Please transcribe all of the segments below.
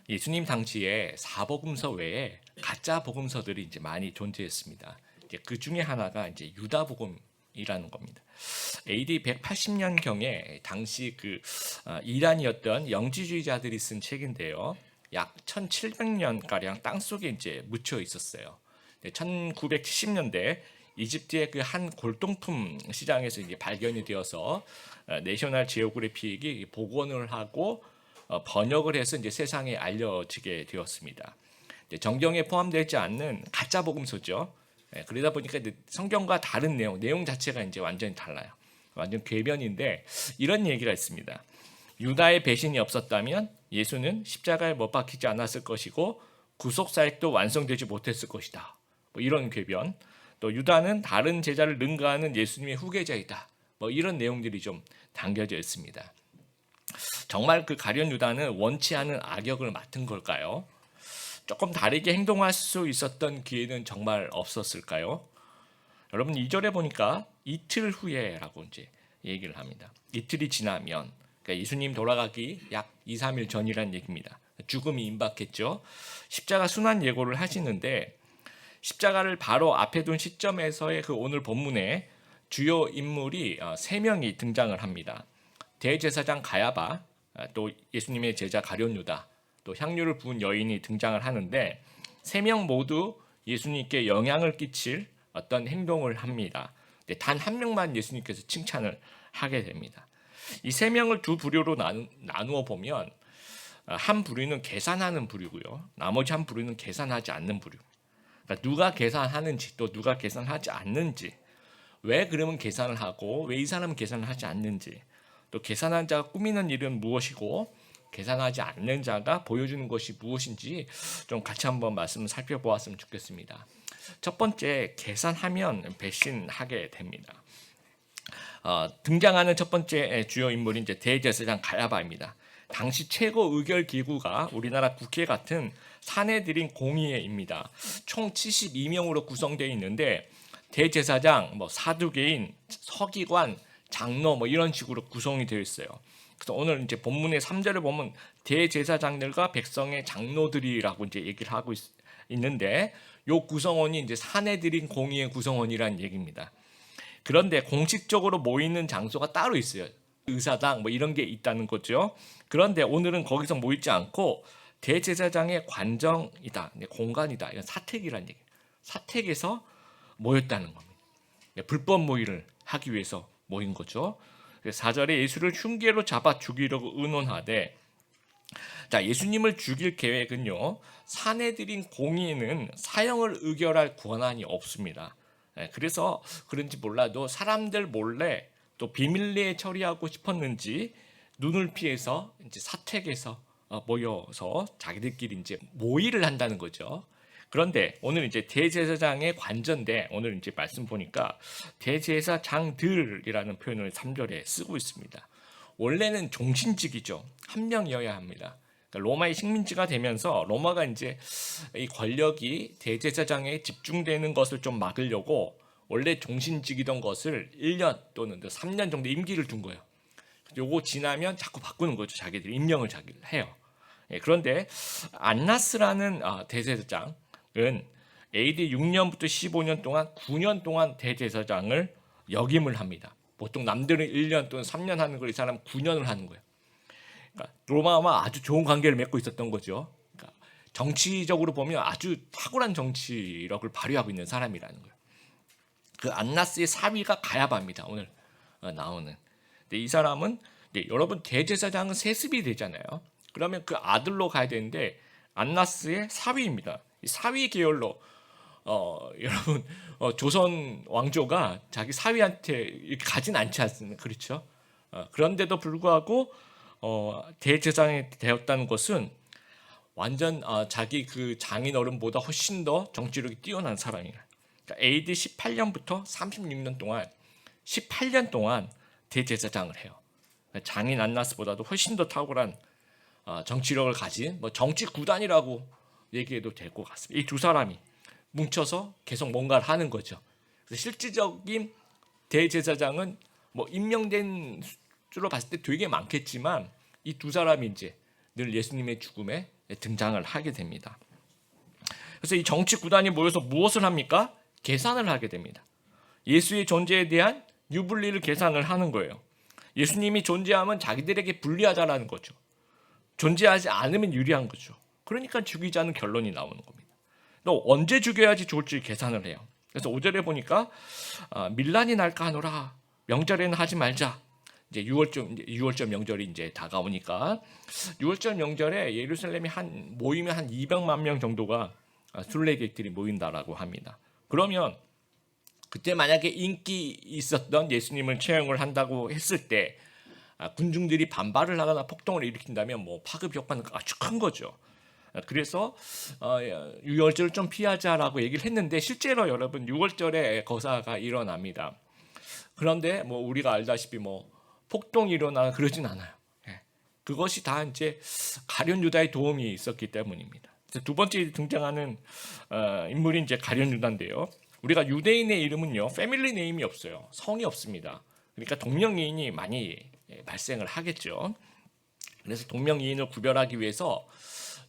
예수님 당시에 사복음서 외에 가짜 복음서들이 이제 많이 존재했습니다. 이제 그 중에 하나가 이제 유다복음이라는 겁니다. AD 180년경에 당시 이란이었던 영지주의자들이 쓴 책인데요. 약 1700년 가량 땅 속에 이제 묻혀 있었어요. 1970년대 이집트의 그 한 골동품 시장에서 이제 발견이 되어서 내셔널 지오그래픽이 복원을 하고 번역을 해서 이제 세상에 알려지게 되었습니다. 정경에 포함되지 않는 가짜 복음서죠. 그러다 보니까 이제 성경과 다른 내용 자체가 이제 완전히 달라요. 완전 궤변인데 이런 얘기가 있습니다. 유다의 배신이 없었다면 예수는 십자가에 못 박히지 않았을 것이고 구속 사역도 완성되지 못했을 것이다. 뭐 이런 궤변. 또 유다는 다른 제자를 능가하는 예수님의 후계자이다. 뭐 이런 내용들이 좀 담겨져 있습니다. 정말 그 가룟 유다는 원치 않은 악역을 맡은 걸까요? 조금 다르게 행동할 수 있었던 기회는 정말 없었을까요? 여러분 2절에 보니까 이틀 후에라고 이제 얘기를 합니다. 이틀이 지나면 그러니까 예수님 돌아가기 약 2, 3일 전이라는 얘기입니다. 죽음이 임박했죠. 십자가 순환 예고를 하시는데 십자가를 바로 앞에 둔 시점에서의 그 오늘 본문에 주요 인물이 3명이 등장을 합니다. 대제사장 가야바, 또 예수님의 제자 가룟 유다, 또 향유를 부은 여인이 등장을 하는데 3명 모두 예수님께 영향을 끼칠 어떤 행동을 합니다. 단 한 명만 예수님께서 칭찬을 하게 됩니다. 이 3명을 두 부류로 나누어 보면 한 부류는 계산하는 부류고요. 나머지 한 부류는 계산하지 않는 부류. 그러니까 누가 계산하는지 또 누가 계산하지 않는지, 왜 그러면 계산을 하고 왜 이 사람은 계산을 하지 않는지, 또 계산한 자가 꾸미는 일은 무엇이고 계산하지 않는 자가 보여주는 것이 무엇인지 좀 같이 한번 말씀을 살펴보았으면 좋겠습니다. 첫 번째, 계산하면 배신하게 됩니다. 등장하는 첫 번째 주요 인물이 이제 대제사장 가야바입니다. 당시 최고 의결 기구가 우리나라 국회 같은 사내들인 공의회입니다. 총 72명으로 구성되어 있는데 대제사장, 사두개인, 서기관, 장로 이런 식으로 구성이 되어 있어요. 그래서 오늘 이제 본문의 3절을 보면 대제사장들과 백성의 장로들이라고 이제 얘기를 하고 있는데 요 구성원이 이제 사내들인 공의회 구성원이라는 얘기입니다. 그런데 공식적으로 모이는 장소가 따로 있어요. 의사당 이런 게 있다는 거죠. 그런데 오늘은 거기서 모이지 않고 대제사장의 관정이다, 공간이다. 이건 사택이라는 얘기예요. 사택에서 모였다는 겁니다. 불법 모의를 하기 위해서 모인 거죠. 4절에 예수를 흉계로 잡아 죽이려고 의논하되, 자, 예수님을 죽일 계획은요, 사내들인 공의는 사형을 의결할 권한이 없습니다. 그래서 그런지 몰라도 사람들 몰래 또 비밀리에 처리하고 싶었는지 눈을 피해서 이제 사택에서 모여서 자기들끼리 이제 모의를 한다는 거죠. 그런데 오늘 이제 대제사장의 관전데 오늘 이제 말씀 보니까 대제사장들이라는 표현을 3절에 쓰고 있습니다. 원래는 종신직이죠. 한 명이어야 합니다. 그러니까 로마의 식민지가 되면서 로마가 이제 이 권력이 대제사장에 집중되는 것을 좀 막으려고 원래 종신직이던 것을 1년 또는 3년 정도 임기를 둔 거예요. 요거 지나면 자꾸 바꾸는 거죠. 자기들이 임명을 자기를 해요. 그런데 안나스라는 대제사장은 AD 6년부터 15년 동안 9년 동안 대제사장을 역임을 합니다. 보통 남들은 1년 또는 3년 하는 걸 이 사람은 9년을 하는 거예요. 그러니까 로마와 아주 좋은 관계를 맺고 있었던 거죠. 그러니까 정치적으로 보면 아주 탁월한 정치력을 발휘하고 있는 사람이라는 거예요. 그 안나스의 사위가 가야바입니다. 오늘 나오는. 근데 이 사람은 여러분 대제사장은 세습이 되잖아요. 그러면 그 아들로 가야 되는데 안나스의 사위입니다. 이 사위 계열로 여러분 조선 왕조가 자기 사위한테 이렇게 가진 않지 않습니까? 그렇죠? 그런데도 불구하고 대제사장이 되었다는 것은 완전 자기 그 장인 어른보다 훨씬 더 정치력이 뛰어난 사람이에요. 그러니까 AD 18년부터 36년 동안 18년 동안 대제사장을 해요. 장인 안나스보다도 훨씬 더 탁월한 정치력을 가진 정치 구단이라고 얘기해도 될 것 같습니다. 이 두 사람이 뭉쳐서 계속 뭔가를 하는 거죠. 그래서 실질적인 대제사장은 임명된 수로 봤을 때 되게 많겠지만 이 두 사람이 이제 늘 예수님의 죽음에 등장을 하게 됩니다. 그래서 이 정치 구단이 모여서 무엇을 합니까? 계산을 하게 됩니다. 예수의 존재에 대한 유불리를 계산을 하는 거예요. 예수님이 존재하면 자기들에게 불리하다라는 거죠. 존재하지 않으면 유리한 거죠. 그러니까 죽이자는 결론이 나오는 겁니다. 또 언제 죽여야지 좋을지 계산을 해요. 그래서 5절에 보니까 밀란이 날까 하노라. 명절에는 하지 말자. 이제 6월절 명절이 이제 다가오니까 6월절 명절에 예루살렘이 모이면 한 200만 명 정도가 순례객들이 모인다라고 합니다. 그러면 그때 만약에 인기 있었던 예수님을 채용을 한다고 했을 때 군중들이 반발을 하거나 폭동을 일으킨다면 뭐 파급 효과는 아주 큰 거죠. 그래서 6월절을 좀 피하자라고 얘기를 했는데 실제로 여러분 6월절에 거사가 일어납니다. 그런데 뭐 우리가 알다시피 뭐 폭동이 일어나 그러진 않아요. 그것이 다 이제 가룟 유다의 도움이 있었기 때문입니다. 두 번째 등장하는 인물이 이제 가룟 유다인데요. 우리가 유대인의 이름은요 패밀리 네임이 없어요. 성이 없습니다. 그러니까 동명이인이 많이 발생을 하겠죠. 그래서 동명이인을 구별하기 위해서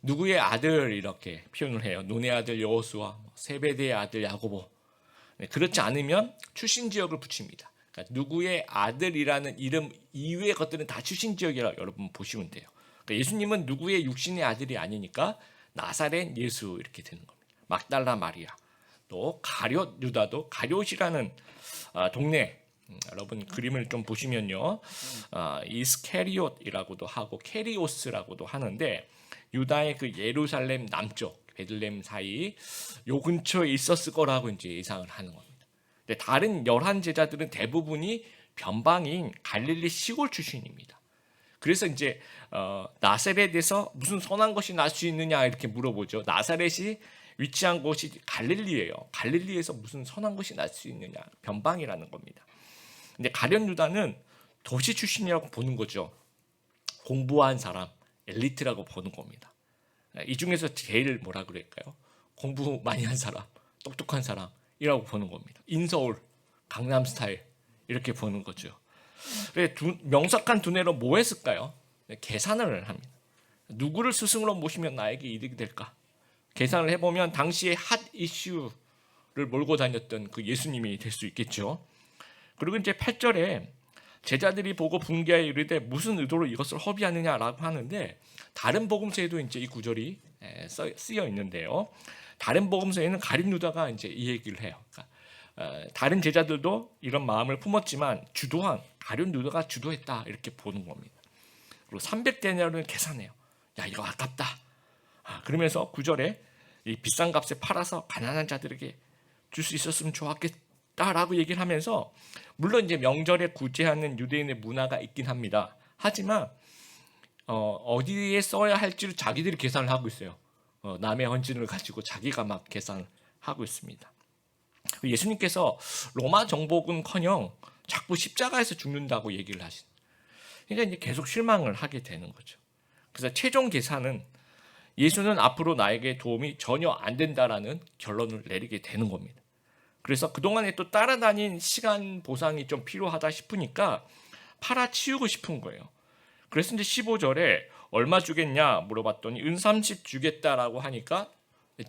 누구의 아들 이렇게 표현을 해요. 눈의 아들 여호수아, 세베대의 아들 야고보. 그렇지 않으면 출신 지역을 붙입니다. 그러니까 누구의 아들이라는 이름 이외의 것들은 다 출신 지역이라 여러분 보시면 돼요. 그러니까 예수님은 누구의 육신의 아들이 아니니까 나사렛 예수 이렇게 되는 겁니다. 막달라 마리아, 또 가룟 유다도 가룟이라는 동네. 여러분 그림을 좀 보시면요, 이스케리옷이라고도 하고 케리오스라고도 하는데 유다의 그 예루살렘 남쪽 베들레헴 사이 요 근처에 있었을 거라고 이제 예상을 하는 겁니다. 근데 다른 11 제자들은 대부분이 변방인 갈릴리 시골 출신입니다. 그래서 이제 나사렛에서 무슨 선한 것이 날 수 있느냐 이렇게 물어보죠. 나사렛이 위치한 곳이 갈릴리예요. 갈릴리에서 무슨 선한 것이 날 수 있느냐, 변방이라는 겁니다. 근데 가룟 유다는 도시 출신이라고 보는 거죠. 공부한 사람, 엘리트라고 보는 겁니다. 이 중에서 제일 뭐라 그럴까요? 공부 많이 한 사람, 똑똑한 사람이라고 보는 겁니다. 인서울, 강남 스타일 이렇게 보는 거죠. 명석한 두뇌로 뭐 했을까요? 계산을 합니다. 누구를 스승으로 모시면 나에게 이득이 될까? 계산을 해보면 당시에 핫 이슈를 몰고 다녔던 그 예수님이 될 수 있겠죠. 그리고 이제 8절에 제자들이 보고 분개하여 이르되 무슨 의도로 이것을 허비하느냐라고 하는데 다른 복음서에도 이제 이 구절이 쓰여 있는데요. 다른 복음서에는 가룟 유다가 이제 이 얘기를 해요. 그러니까 다른 제자들도 이런 마음을 품었지만 주도한 가룟 유다가 주도했다 이렇게 보는 겁니다. 그리고 300데나리온을 계산해요. 야 이거 아깝다. 그러면서 9절에 이 비싼 값에 팔아서 가난한 자들에게 줄 수 있었으면 좋았겠다라고 얘기를 하면서 물론 이제 명절에 구제하는 유대인의 문화가 있긴 합니다. 하지만 어디에 써야 할지를 자기들이 계산을 하고 있어요. 남의 헌신을 가지고 자기가 막 계산을 하고 있습니다. 예수님께서 로마 정복은커녕 자꾸 십자가에서 죽는다고 얘기를 하신. 그러니까 이제 계속 실망을 하게 되는 거죠. 그래서 최종 계산은 예수는 앞으로 나에게 도움이 전혀 안 된다라는 결론을 내리게 되는 겁니다. 그래서 그동안에 또 따라다닌 시간 보상이 좀 필요하다 싶으니까 팔아치우고 싶은 거예요. 그래서 이제 15절에 얼마 주겠냐 물어봤더니 은 30 주겠다라고 하니까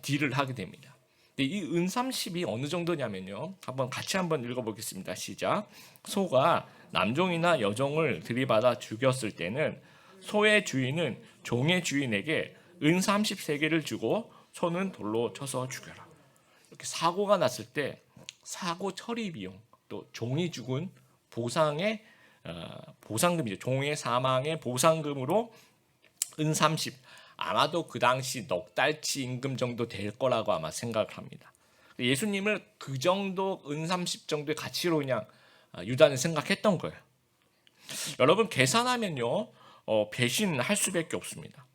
딜을 하게 됩니다. 근데 이 은 30이 어느 정도냐면요. 같이 한번 읽어보겠습니다. 시작. 소가 남종이나 여종을 들이받아 죽였을 때는 소의 주인은 종의 주인에게 은 30세겔을 주고 소는 돌로 쳐서 죽여라. 이렇게 사고가 났을 때 사고 처리 비용 또 종이 죽은 보상의 보상금이죠. 종의 사망의 보상금으로 은 30 아마도 그 당시 넉 달치 임금 정도 될 거라고 아마 생각을 합니다. 예수님을 그 정도 은 30 정도의 가치로 그냥 유다는 생각했던 거예요. 여러분 계산하면요 배신할 수밖에 없습니다.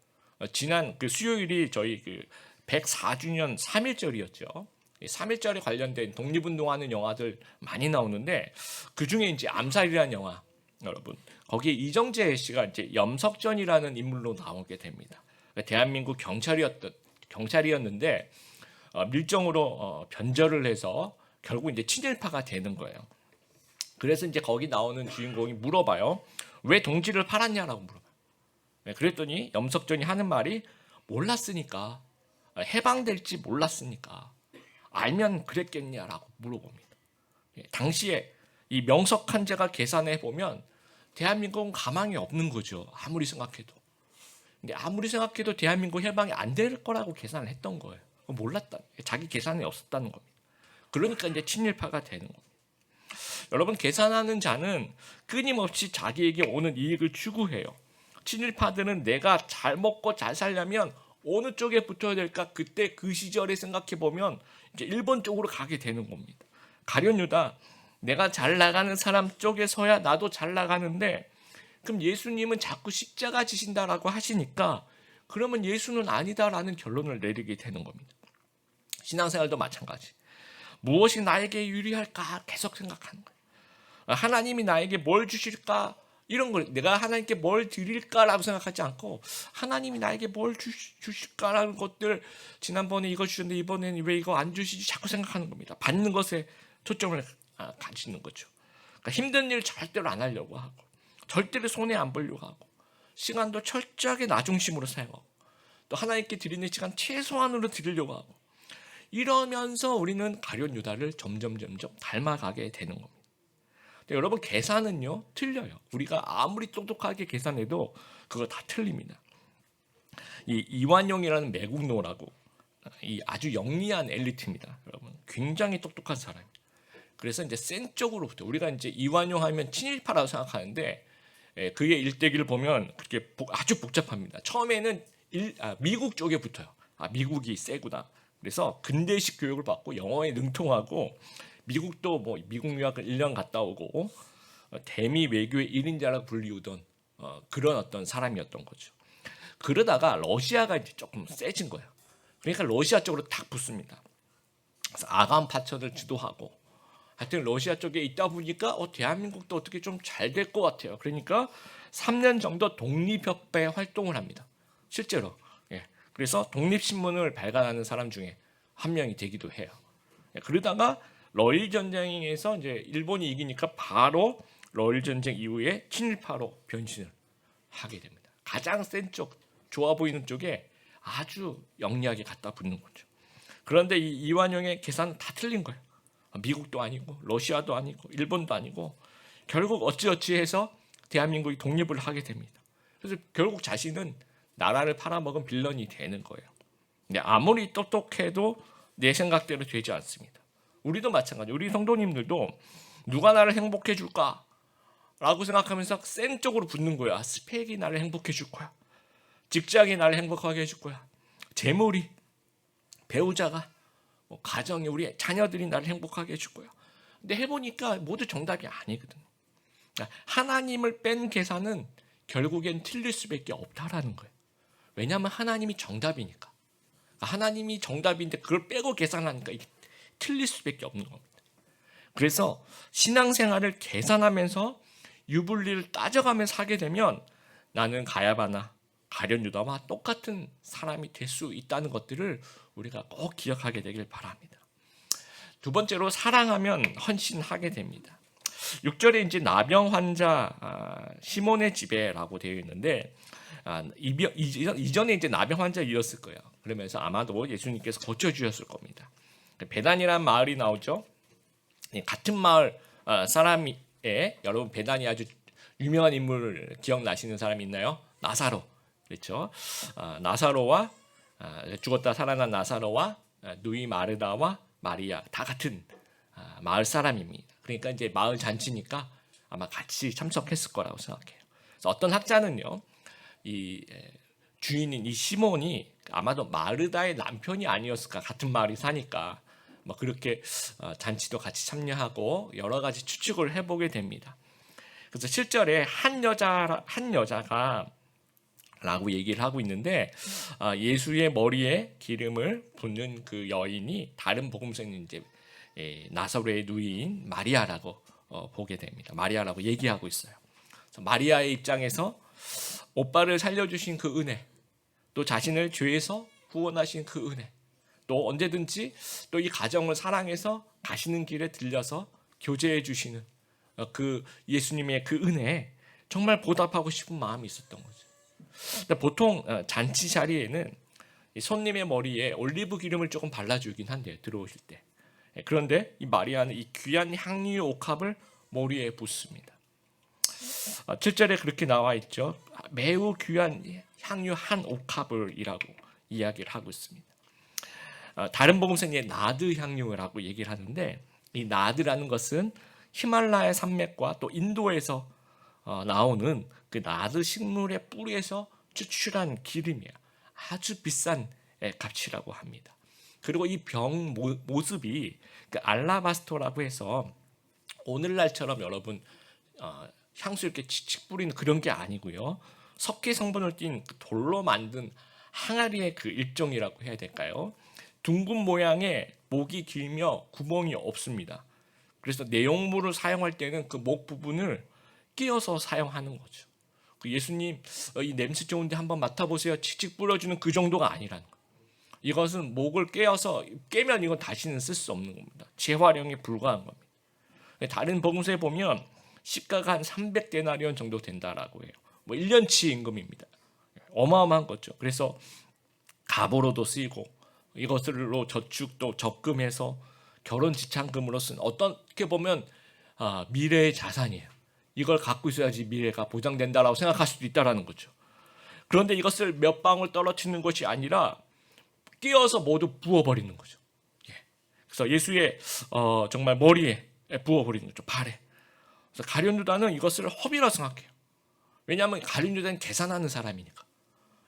지난 그 수요일이 저희 그 104주년 3.1절이었죠. 3.1절에 관련된 독립운동하는 영화들 많이 나오는데 그 중에 이제 암살이라는 영화 여러분 거기에 이정재 씨가 이제 염석전이라는 인물로 나오게 됩니다. 대한민국 경찰이었는데 밀정으로 변절을 해서 결국 이제 친일파가 되는 거예요. 그래서 이제 거기 나오는 주인공이 물어봐요. 왜 동지를 팔았냐라고 물어봐요. 그랬더니 염석전이 하는 말이 몰랐으니까, 해방될지 몰랐으니까 알면 그랬겠냐라고 물어봅니다. 당시에 이 명석한제가 계산해 보면 대한민국은 가망이 없는 거죠. 아무리 생각해도. 근데 아무리 생각해도 대한민국 해방이 안 될 거라고 계산을 했던 거예요. 몰랐다. 자기 계산이 없었다는 겁니다. 그러니까 이제 친일파가 되는 겁니다. 여러분, 계산하는 자는 끊임없이 자기에게 오는 이익을 추구해요. 친일파들은 내가 잘 먹고 잘 살려면 어느 쪽에 붙어야 될까? 그때 그 시절에 생각해 보면 이제 일본 쪽으로 가게 되는 겁니다. 가룟 유다, 내가 잘 나가는 사람 쪽에 서야 나도 잘 나가는데, 그럼 예수님은 자꾸 십자가 지신다라고 하시니까 그러면 예수는 아니다라는 결론을 내리게 되는 겁니다. 신앙생활도 마찬가지. 무엇이 나에게 유리할까 계속 생각하는 거예요. 하나님이 나에게 뭘 주실까? 이런 걸 내가 하나님께 뭘 드릴까라고 생각하지 않고 하나님이 나에게 뭘 주실까라는 것들, 지난번에 이거 주셨는데 이번에는 왜 이거 안 주시지 자꾸 생각하는 겁니다. 받는 것에 초점을 가지는 거죠. 그러니까 힘든 일 절대로 안 하려고 하고, 절대로 손해 안 보려고 하고, 시간도 철저하게 나 중심으로 사용하고, 또 하나님께 드리는 시간 최소한으로 드리려고 하고, 이러면서 우리는 가룟 유다를 점점 닮아가게 되는 겁니다. 근데 여러분, 계산은요 틀려요. 우리가 아무리 똑똑하게 계산해도 그거 다 틀립니다. 이 이완용이라는 매국노라고, 이 아주 영리한 엘리트입니다. 여러분, 굉장히 똑똑한 사람입니다. 그래서 이제 센 쪽으로부터 우리가 이제 이완용 하면 친일파라고 생각하는데, 그의 일대기를 보면 그렇게 아주 복잡합니다. 처음에는 미국 쪽에 붙어요. 미국이 세구나. 그래서 근대식 교육을 받고 영어에 능통하고, 미국도 뭐 미국 유학을 1년 갔다 오고 대미 외교의 1인자라고 불리우던 그런 어떤 사람이었던 거죠. 그러다가 러시아가 이제 조금 세진 거예요. 그러니까 러시아 쪽으로 탁 붙습니다. 그래서 아간 파천을 주도하고, 하여튼 러시아 쪽에 있다 보니까 대한민국도 어떻게 좀 잘 될 것 같아요. 그러니까 3년 정도 독립협회 활동을 합니다. 실제로. 그래서 독립신문을 발간하는 사람 중에 한 명이 되기도 해요. 그러다가 러일 전쟁에서 이제 일본이 이기니까 바로 러일 전쟁 이후에 친일파로 변신을 하게 됩니다. 가장 센 쪽, 좋아 보이는 쪽에 아주 영리하게 갖다 붙는 거죠. 그런데 이 이완용의 계산은 다 틀린 거예요. 미국도 아니고 러시아도 아니고 일본도 아니고, 결국 어찌어찌해서 대한민국이 독립을 하게 됩니다. 그래서 결국 자신은 나라를 팔아먹은 빌런이 되는 거예요. 근데 아무리 똑똑해도 내 생각대로 되지 않습니다. 우리도 마찬가지. 우리 성도님들도 누가 나를 행복해 줄까? 라고 생각하면서 센 쪽으로 붙는 거야. 스펙이 나를 행복해 줄 거야. 직장이 나를 행복하게 해줄 거야. 재물이, 배우자가, 가정이, 우리 자녀들이 나를 행복하게 해줄 거야. 근데 해보니까 모두 정답이 아니거든. 그러니까 하나님을 뺀 계산은 결국엔 틀릴 수밖에 없다라는 거예요. 왜냐하면 하나님이 정답이니까. 하나님이 정답인데 그걸 빼고 계산하니까 이게 틀릴 수밖에 없는 겁니다. 그래서 신앙생활을 계산하면서 유불리를 따져가면서 하게 되면 나는 가야바나 가룟 유다와 똑같은 사람이 될 수 있다는 것들을 우리가 꼭 기억하게 되길 바랍니다. 두 번째로, 사랑하면 헌신하게 됩니다. 6절에 이제 나병 환자 시몬의 집에라고 되어 있는데, 이전에 이제 나병 환자이었을 거예요. 그러면서 아마도 예수님께서 고쳐주셨을 겁니다. 베단이라는 마을이 나오죠. 같은 마을 사람이에, 여러분 베단이 아주 유명한 인물 기억나시는 사람이 있나요? 나사로. 그렇죠. 나사로와 죽었다 살아난 나사로와 누이 마르다와 마리아 다 같은 마을 사람입니다. 그러니까 이제 마을 잔치니까 아마 같이 참석했을 거라고 생각해요. 그래서 어떤 학자는요, 이 주인인 이 시몬이 아마도 마르다의 남편이 아니었을까, 같은 마을이 사니까 뭐 그렇게 잔치도 같이 참여하고 여러 가지 추측을 해보게 됩니다. 그래서 7절에 한 여자가 라고 얘기를 하고 있는데, 예수의 머리에 기름을 붓는 그 여인이 다른 복음서는 이제 나사로의 누이인 마리아라고 보게 됩니다. 마리아라고 얘기하고 있어요. 그래서 마리아의 입장에서 오빠를 살려주신 그 은혜, 또 자신을 죄에서 구원하신 그 은혜, 또 언제든지 또 이 가정을 사랑해서 가시는 길에 들려서 교제해 주시는 그 예수님의 그 은혜에 정말 보답하고 싶은 마음이 있었던 거죠. 근데 보통 잔치 자리에는 이 손님의 머리에 올리브 기름을 조금 발라주긴 한대요. 들어오실 때. 그런데 이 마리아는 이 귀한 향유 옥합을 머리에 붓습니다. 7절에 그렇게 나와 있죠. 매우 귀한 향유 한 옥합을이라고 이야기를 하고 있습니다. 다른 복음서는 나드 향유라고 얘기를 하는데 이 나드라는 것은 히말라야 산맥과 또 인도에서 나오는 그 나드 식물의 뿌리에서 추출한 기름이야. 아주 비싼 값이라고 합니다. 그리고 이 병 모습이 그 알라바스토라고 해서 오늘날처럼 여러분 향수 이렇게 칙칙 뿌리는 그런 게 아니고요. 석회 성분을 띤 돌로 만든 항아리의 그 일종이라고 해야 될까요? 둥근 모양의 목이 길며 구멍이 없습니다. 그래서 내용물을 사용할 때는 그 목 부분을 끼워서 사용하는 거죠. 그 예수님 이 냄새 좋은데 한번 맡아보세요. 칙칙 뿌려주는 그 정도가 아니라는 거예요. 이것은 목을 깨면 이건 다시는 쓸 수 없는 겁니다. 재활용에 불과한 겁니다. 다른 복음서에 보면 시가가 한 300데나리온 정도 된다라고 해요. 뭐 1년치 임금입니다. 어마어마한 거죠. 그래서 갑오로도 쓰이고 이것으로 저축도 적금해서 결혼 지참금으로 쓴 어떻게 보면 미래의 자산이에요. 이걸 갖고 있어야지 미래가 보장된다라고 생각할 수도 있다라는 거죠. 그런데 이것을 몇 방울 떨어뜨리는 것이 아니라 끼워서 모두 부어버리는 거죠. 그래서 예수의 정말 머리에 부어버리는 거죠. 발에. 그래서 가룟 유다는 이것을 허비라고 생각해요. 왜냐하면 가룟 유다는 계산하는 사람이니까.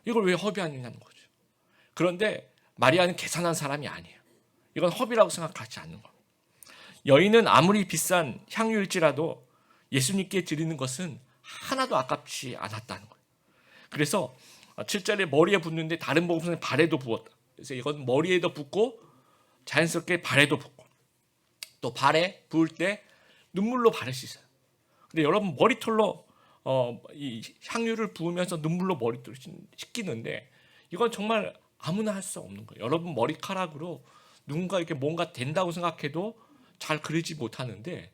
이걸 왜 허비하느냐는 거죠. 그런데 마리아는 계산한 사람이 아니에요. 이건 허비라고 생각하지 않는 겁니다. 여인은 아무리 비싼 향유일지라도 예수님께 드리는 것은 하나도 아깝지 않았다는 거예요. 그래서 7절에 머리에 붓는데 다른 복음서는 발에도 부었다. 그래서 이건 머리에도 붓고 자연스럽게 발에도 붓고 또 발에 부을 때 눈물로 발을 씻어요. 근데 여러분 머리털로 이 향유를 부으면서 눈물로 머리털을 씻기는데 이건 정말 아무나 할 수 없는 거예요. 여러분 머리카락으로 누군가 이렇게 뭔가 된다고 생각해도 잘 그리지 못하는데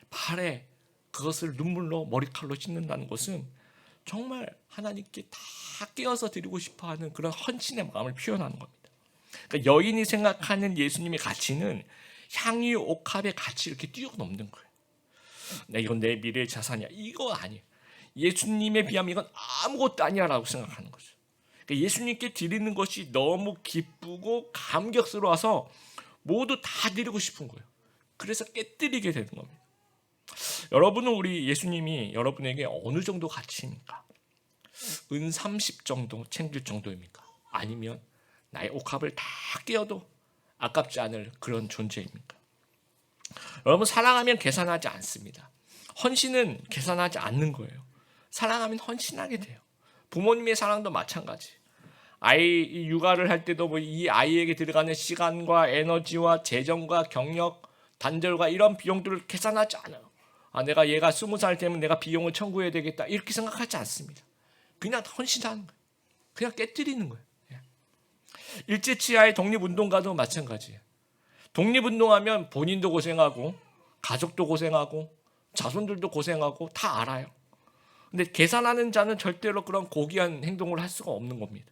발에 그것을 눈물로 머리칼로 씻는다는 것은 정말 하나님께 다 끼워서 드리고 싶어하는 그런 헌신의 마음을 표현하는 겁니다. 그러니까 여인이 생각하는 예수님의 가치는 향유 옥합의 가치 이렇게 뛰어넘는 거예요. 이건 내 미래의 자산이야. 이거 아니에요. 예수님에 비하면 이건 아무것도 아니야라고 생각하는 거죠. 그러니까 예수님께 드리는 것이 너무 기쁘고 감격스러워서 모두 다 드리고 싶은 거예요. 그래서 깨뜨리게 되는 겁니다. 여러분은 우리 예수님이 여러분에게 어느 정도 가치입니까? 은 30 정도 챙길 정도입니까? 아니면 나의 옥합을 다 끼워도 아깝지 않을 그런 존재입니까? 여러분 사랑하면 계산하지 않습니다. 헌신은 계산하지 않는 거예요. 사랑하면 헌신하게 돼요. 부모님의 사랑도 마찬가지. 아이 육아를 할 때도 뭐 이 아이에게 들어가는 시간과 에너지와 재정과 경력, 단절과 이런 비용들을 계산하지 않아요. 내가 얘가 20살 되면 내가 비용을 청구해야 되겠다 이렇게 생각하지 않습니다. 그냥 헌신하는 거예요. 그냥 깨뜨리는 거예요. 일제치하의 독립운동가도 마찬가지예요. 독립운동하면 본인도 고생하고 가족도 고생하고 자손들도 고생하고 다 알아요. 근데 계산하는 자는 절대로 그런 고귀한 행동을 할 수가 없는 겁니다.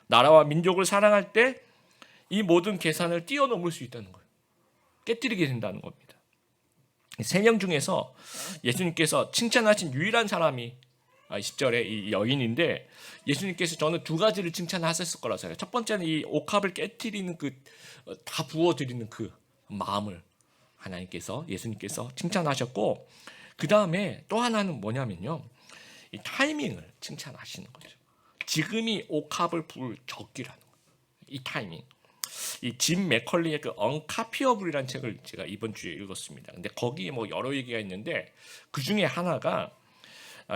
나라와 민족을 사랑할 때 이 모든 계산을 뛰어넘을 수 있다는 거예요. 깨뜨리게 된다는 겁니다. 3명 중에서 예수님께서 칭찬하신 유일한 사람이 10절에 이 여인인데 예수님께서 저는 2가지를 칭찬하셨을 거라고 생각해요. 첫 번째는 이 옥합을 깨뜨리는 다 부어드리는 그 마음을 예수님께서 칭찬하셨고 그 다음에 또 하나는 뭐냐면요. 이 타이밍을 칭찬하시는 거죠. 지금이 옥합을 부을 적기라는 거예요. 이 타이밍. 이 짐 맥컬리의 그 언카피어블이라는 책을 제가 이번 주에 읽었습니다. 근데 거기에 뭐 여러 얘기가 있는데 그 중에 하나가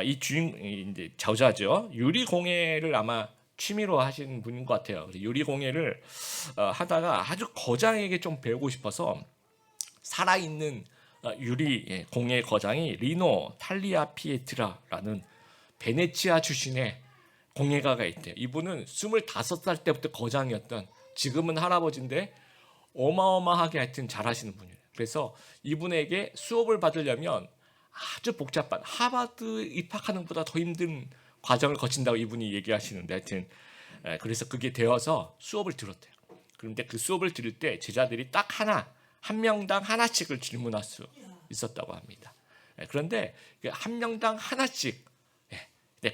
이 이제 저자죠. 유리공예를 아마 취미로 하시는 분인 것 같아요. 유리공예를 하다가 아주 거장에게 좀 배우고 싶어서 살아있는 유리 공예 거장이 리노 탈리아 피에트라라는 베네치아 출신의 공예가가 있대요. 이분은 25살 때부터 거장이었던 지금은 할아버지인데 어마어마하게 하여튼 잘하시는 분이에요. 그래서 이분에게 수업을 받으려면 아주 복잡한 하버드 입학하는 것보다 더 힘든 과정을 거친다고 이분이 얘기하시는데 하여튼 그래서 그게 되어서 수업을 들었대요. 그런데 그 수업을 들을 때 제자들이 딱 한 명당 하나씩을 질문할 수 있었다고 합니다. 그런데 한 명당 하나씩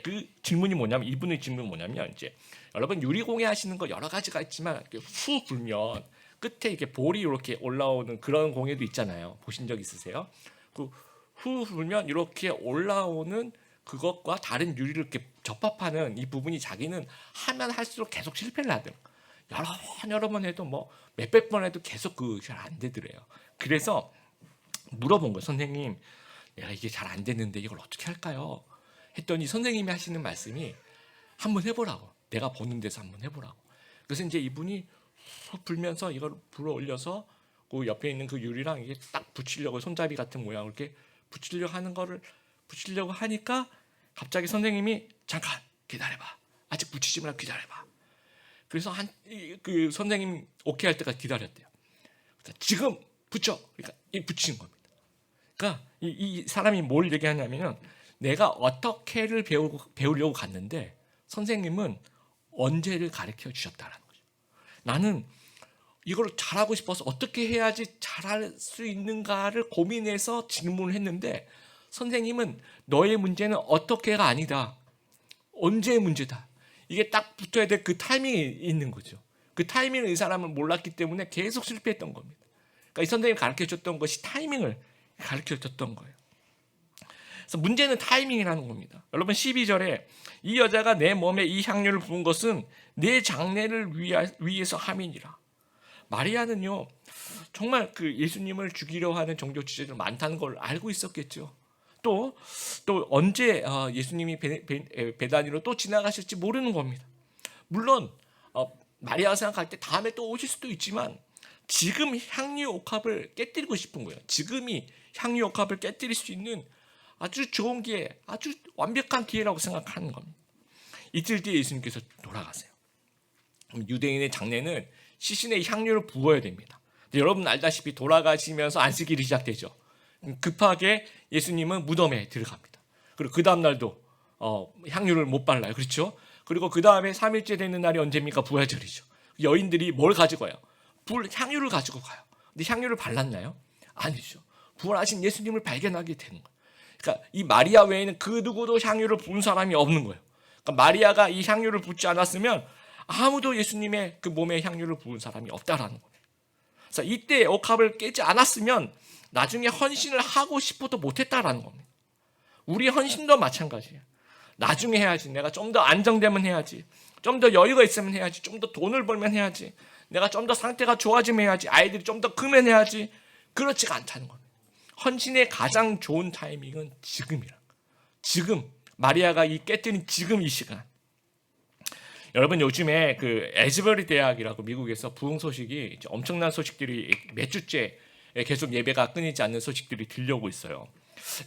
그 질문이 뭐냐면 이분의 질문이 뭐냐면 이제 여러분 유리공예 하시는 거 여러 가지가 있지만 후 불면 끝에 이렇게 볼이 이렇게 올라오는 그런 공예도 있잖아요. 보신 적 있으세요? 그 후 불면 이렇게 올라오는 그것과 다른 유리를 이렇게 접합하는 이 부분이 자기는 하면 할수록 계속 실패를 하더라. 여러 번 해도 뭐 몇백 번 해도 계속 그 잘 안 되더래요. 그래서 물어본 거예요. 선생님, 내가 이게 잘 안 됐는데 이걸 어떻게 할까요? 했더니 선생님이 하시는 말씀이 한번 해보라고. 내가 보는 데서 한번 해보라고. 그래서 이제 이분이 훅 불면서 이걸 불어 올려서 그 옆에 있는 그 유리랑 이게 딱 붙이려고 손잡이 같은 모양을 이렇게 붙이려고 하니까 갑자기 선생님이 잠깐 기다려봐. 아직 붙이지 말고 기다려봐. 그래서 그 선생님 오케이 할 때까지 기다렸대요. 지금 붙여. 그러니까 이 붙이는 겁니다. 그러니까 이 사람이 뭘 얘기하냐면은 내가 어떻게를 배우려고 갔는데 선생님은 언제를 가르쳐 주셨다라는 거죠. 나는 이걸 잘하고 싶어서 어떻게 해야지 잘할 수 있는가를 고민해서 질문을 했는데 선생님은 너의 문제는 어떻게가 아니다. 언제의 문제다. 이게 딱 붙어야 될 그 타이밍이 있는 거죠. 그 타이밍을 이 사람은 몰랐기 때문에 계속 실패했던 겁니다. 그러니까 이 선생님이 가르쳐줬던 것이 타이밍을 가르쳐줬던 거예요. 그래서 문제는 타이밍이라는 겁니다. 여러분 12절에 이 여자가 내 몸에 이 향료를 부은 것은 내 장례를 위해서 함이니라. 마리아는요 정말 그 예수님을 죽이려 하는 종교 지도자들 많다는 걸 알고 있었겠죠. 또 언제 예수님이 베다니로 또 지나가실지 모르는 겁니다. 물론 마리아가 생각할 때 다음에 또 오실 수도 있지만 지금 향유 옥합을 깨뜨리고 싶은 거예요. 지금이 향유 옥합을 깨뜨릴 수 있는 아주 좋은 기회, 아주 완벽한 기회라고 생각하는 겁니다. 이틀 뒤에 예수님께서 돌아가세요. 유대인의 장례는 시신에 향유를 부어야 됩니다. 여러분 알다시피 돌아가시면서 안식일이 시작되죠. 급하게 예수님은 무덤에 들어갑니다. 그리고 그 다음 날도 향유를 못 발라요. 그렇죠? 그리고 그 다음에 3일째 되는 날이 언제입니까? 부활절이죠. 여인들이 뭘 가지고 가요? 향유를 가지고 가요. 근데 향유를 발랐나요? 아니죠. 부활하신 예수님을 발견하게 되는 거예요. 그러니까 이 마리아 외에는 그 누구도 향유를 부은 사람이 없는 거예요. 그러니까 마리아가 이 향유를 붓지 않았으면 아무도 예수님의 그 몸에 향유를 부은 사람이 없다라는 거예요. 그래서 이때 옥합을 깨지 않았으면 나중에 헌신을 하고 싶어도 못했다라는 겁니다. 우리 헌신도 마찬가지예요. 나중에 해야지. 내가 좀 더 안정되면 해야지. 좀 더 여유가 있으면 해야지. 좀 더 돈을 벌면 해야지. 내가 좀 더 상태가 좋아지면 해야지. 아이들이 좀 더 크면 해야지. 그렇지가 않다는 겁니다. 헌신의 가장 좋은 타이밍은 지금이라. 지금 마리아가 이 깨뜨린 지금 이 시간. 여러분 요즘에 그 에즈버리 대학이라고 미국에서 부흥 소식이 엄청난 소식들이 몇 주째 계속 예배가 끊이지 않는 소식들이 들려오고 있어요.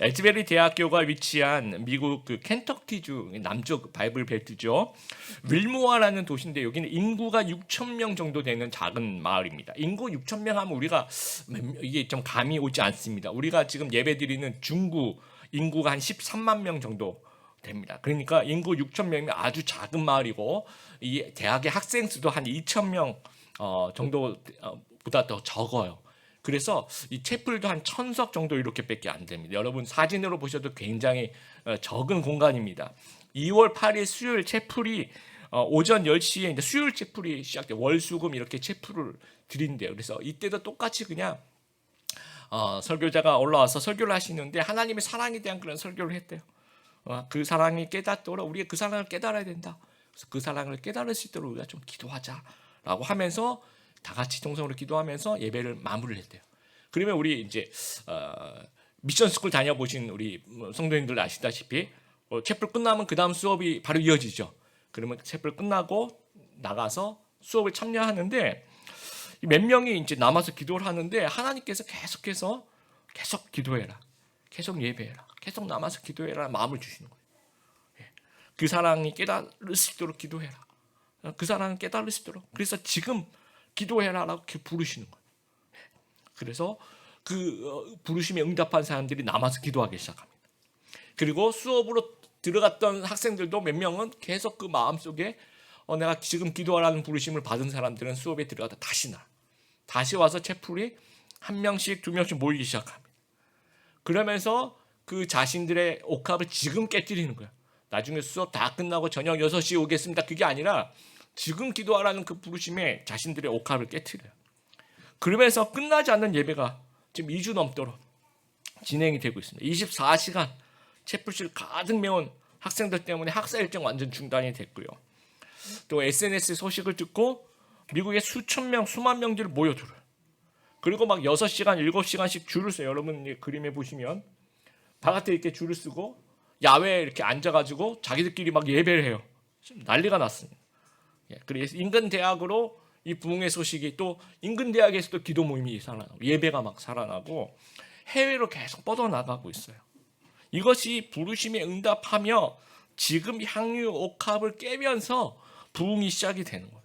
에즈베리 대학교가 위치한 미국 그 켄터키주 남쪽 바이블 벨트죠. 윌모아라는 도시인데 여기는 인구가 6천 명 정도 되는 작은 마을입니다. 인구 6천 명 하면 우리가 이게 좀 감이 오지 않습니다. 우리가 지금 예배드리는 중구 인구가 한 13만 명 정도 됩니다. 그러니까 인구 6천 명이면 아주 작은 마을이고 이 대학의 학생 수도 한 2천 명 정도보다 더 적어요. 그래서 이 채플도 한 1,000석 정도 이렇게밖에 안 됩니다. 여러분 사진으로 보셔도 굉장히 적은 공간입니다. 2월 8일 수요일 채플이 오전 10시에 이제 수요일 채플이 시작돼 월수금 이렇게 채플을 드린대요. 그래서 이때도 똑같이 그냥 설교자가 올라와서 설교를 하시는데 하나님의 사랑에 대한 그런 설교를 했대요. 그 사랑이 깨닫도록 우리가 그 사랑을 깨달아야 된다. 그래서 그 사랑을 깨달을 수 있도록 우리가 좀 기도하자라고 하면서 다 같이 동성으로 기도하면서 예배를 마무리를 했대요. 그러면 우리 이제 미션 스쿨 다녀보신 우리 성도님들 아시다시피 채플 끝나면 그 다음 수업이 바로 이어지죠. 그러면 채플 끝나고 나가서 수업을 참여하는데 몇 명이 이제 남아서 기도를 하는데 하나님께서 계속해서 계속 기도해라, 계속 예배해라, 계속 남아서 기도해라 마음을 주시는 거예요. 그 사랑이 깨달을 수 있도록 기도해라. 그 사랑을 깨달을 수 있도록. 그래서 지금 기도해라라고 이렇게 부르시는 거예요. 그래서 그 부르심에 응답한 사람들이 남아서 기도하기 시작합니다. 그리고 수업으로 들어갔던 학생들도 몇 명은 계속 그 마음속에 내가 지금 기도하라는 부르심을 받은 사람들은 수업에 들어가다 다시 와서 채플이 한 명씩 두 명씩 모이기 시작합니다. 그러면서 그 자신들의 옥합을 지금 깨뜨리는 거야. 나중에 수업 다 끝나고 저녁 6시에 오겠습니다. 그게 아니라 지금 기도하라는 그 부르심에 자신들의 옥합을 깨뜨려요. 그러면서 끝나지 않는 예배가 지금 2주 넘도록 진행이 되고 있습니다. 24시간 채플실 가득 메운 학생들 때문에 학사 일정 완전 중단이 됐고요. 또 SNS 소식을 듣고 미국에 수천 명, 수만 명들이 모여들어요. 그리고 막 6시간, 7시간씩 줄을 서요. 여러분 그림에 보시면 바깥에 이렇게 줄을 쓰고 야외에 이렇게 앉아가지고 자기들끼리 막 예배를 해요. 난리가 났습니다. 그래서 인근 대학으로 이 부흥의 소식이 또 인근 대학에서도 기도 모임이 살아나고 예배가 막 살아나고 해외로 계속 뻗어나가고 있어요. 이것이 부르심에 응답하며 지금 향유 옥합을 깨면서 부흥이 시작이 되는 겁니다.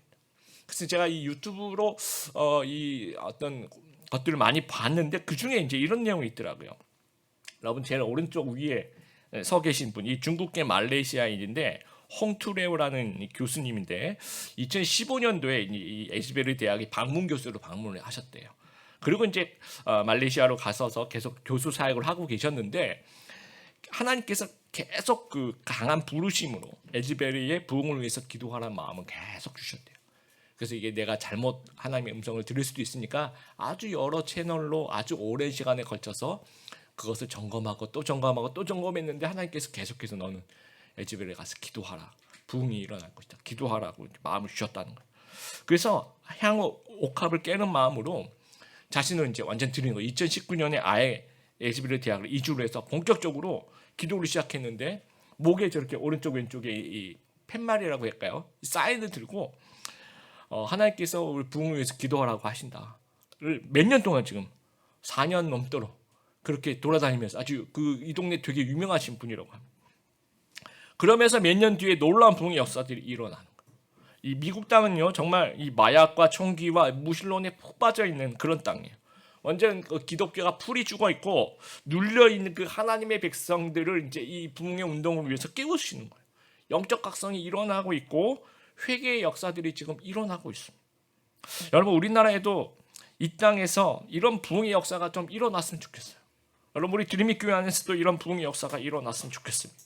그래서 제가 이 유튜브로 이 어떤 것들을 많이 봤는데 그 중에 이제 이런 내용이 있더라고요. 여러분 제일 오른쪽 위에 서 계신 분이 중국계 말레이시아인인데 홍투레오라는 교수님인데 2015년도에 이 에즈베리 대학의 방문 교수로 방문을 하셨대요. 그리고 이제 말레이시아로 가서서 계속 교수 사역을 하고 계셨는데 하나님께서 계속 그 강한 부르심으로 에즈베리의 부흥을 위해서 기도하라는 마음을 계속 주셨대요. 그래서 이게 내가 잘못 하나님의 음성을 들을 수도 있으니까 아주 여러 채널로 아주 오랜 시간에 걸쳐서 그것을 점검하고 또 점검하고 또 점검했는데 하나님께서 계속해서 너는 에즈베리에 가서 기도하라. 부흥이 일어날 것이다. 기도하라고 마음을 주셨다는 거예요. 그래서 향후 옥합을 깨는 마음으로 자신을 이제 완전 드리는 거예요. 2019년에 아예 에즈베리 대학을 이주를 해서 본격적으로 기도를 시작했는데 목에 저렇게 오른쪽 왼쪽에 이 팻말이라고 할까요? 사인을 들고 하나님께서 우리 부흥을 위해서 기도하라고 하신다를 몇 년 동안 지금 4년 넘도록 그렇게 돌아다니면서 아주 이 동네 되게 유명하신 분이라고 합니다. 그러면서 몇 년 뒤에 놀라운 부흥의 역사들이 일어나는 거예요. 이 미국 땅은요 정말 이 마약과 총기와 무신론에 푹 빠져 있는 그런 땅이에요. 완전 기독교가 풀이 죽어 있고 눌려 있는 그 하나님의 백성들을 이제 이 부흥의 운동을 위해서 깨우시는 거예요. 영적 각성이 일어나고 있고 회개의 역사들이 지금 일어나고 있습니다. 여러분 우리나라에도 이 땅에서 이런 부흥의 역사가 좀 일어났으면 좋겠어요. 여러분 우리 드림이 교회 안에서도 이런 부흥의 역사가 일어났으면 좋겠습니다.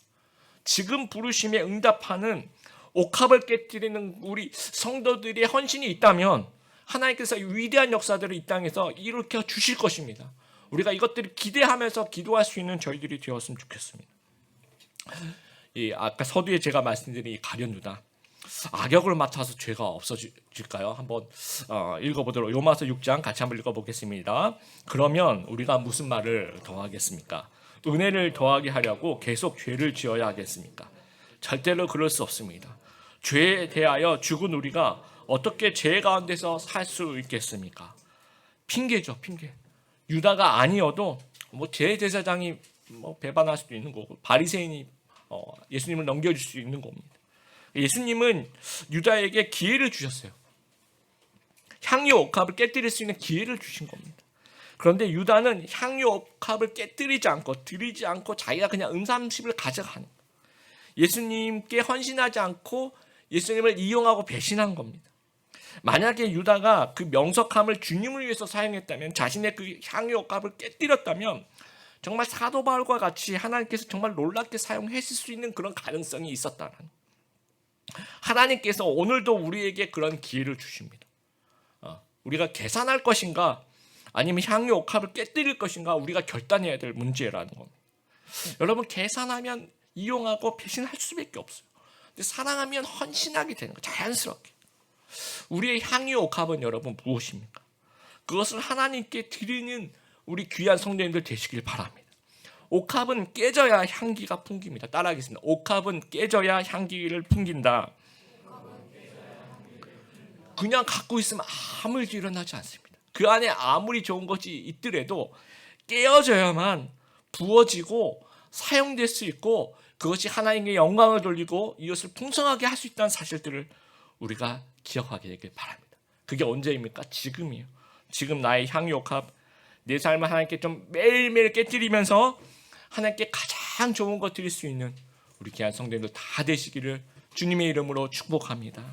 지금 부르심에 응답하는 옥합을 깨뜨리는 우리 성도들의 헌신이 있다면 하나님께서 위대한 역사들을 이 땅에서 일으켜 주실 것입니다. 우리가 이것들을 기대하면서 기도할 수 있는 저희들이 되었으면 좋겠습니다. 아까 서두에 제가 말씀드린 이 가련 유다 악역을 맡아서 죄가 없어질까요? 한번 읽어보도록 로마서 6장 같이 한번 읽어보겠습니다. 그러면 우리가 무슨 말을 더하겠습니까? 은혜를 더하게 하려고 계속 죄를 지어야 하겠습니까? 절대로 그럴 수 없습니다. 죄에 대하여 죽은 우리가 어떻게 죄 가운데서 살 수 있겠습니까? 핑계죠, 핑계. 유다가 아니어도 제사장이 배반할 수도 있는 거고 바리새인이 예수님을 넘겨줄 수 있는 겁니다. 예수님은 유다에게 기회를 주셨어요. 향유 옥합을 깨뜨릴 수 있는 기회를 주신 겁니다. 그런데 유다는 향유 옥합을 깨뜨리지 않고 드리지 않고 자기가 그냥 음삼십을 가져가는 거예요. 예수님께 헌신하지 않고 예수님을 이용하고 배신한 겁니다. 만약에 유다가 그 명석함을 주님을 위해서 사용했다면 자신의 그 향유 옥합을 깨뜨렸다면 정말 사도 바울과 같이 하나님께서 정말 놀랍게 사용하실 수 있는 그런 가능성이 있었다는 하나님께서 오늘도 우리에게 그런 기회를 주십니다. 우리가 계산할 것인가 아니면 향유 옥합을 깨뜨릴 것인가 우리가 결단해야 될 문제라는 겁니다. 여러분 계산하면 이용하고 배신할 수밖에 없어요. 근데 사랑하면 헌신하게 되는 거예요. 자연스럽게. 우리의 향유 옥합은 여러분 무엇입니까? 그것을 하나님께 드리는 우리 귀한 성도님들 되시길 바랍니다. 옥합은 깨져야 향기가 풍깁니다. 따라하겠습니다. 옥합은 깨져야 향기를 풍긴다. 그냥 갖고 있으면 아무 일도 일어나지 않습니다. 그 안에 아무리 좋은 것이 있더라도 깨어져야만 부어지고 사용될 수 있고 그것이 하나님께 영광을 돌리고 이것을 풍성하게 할 수 있다는 사실들을 우리가 기억하게 되길 바랍니다. 그게 언제입니까? 지금이에요. 지금 나의 향유 옥합, 내 삶을 하나님께 좀 매일매일 깨뜨리면서 하나님께 가장 좋은 것 드릴 수 있는 우리 귀한 성도님들 다 되시기를 주님의 이름으로 축복합니다.